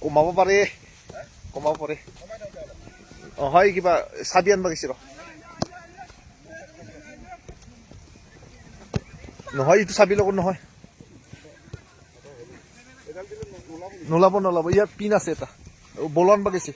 কমাব পাৰে কমাব পাৰে হয় কিবা চাবি আনবা গৈছে নহয় এইটো চাবি লগত নহয় নোলাব নোলাব ইয়াত পিন আছে এটা বল আনবা গৈছে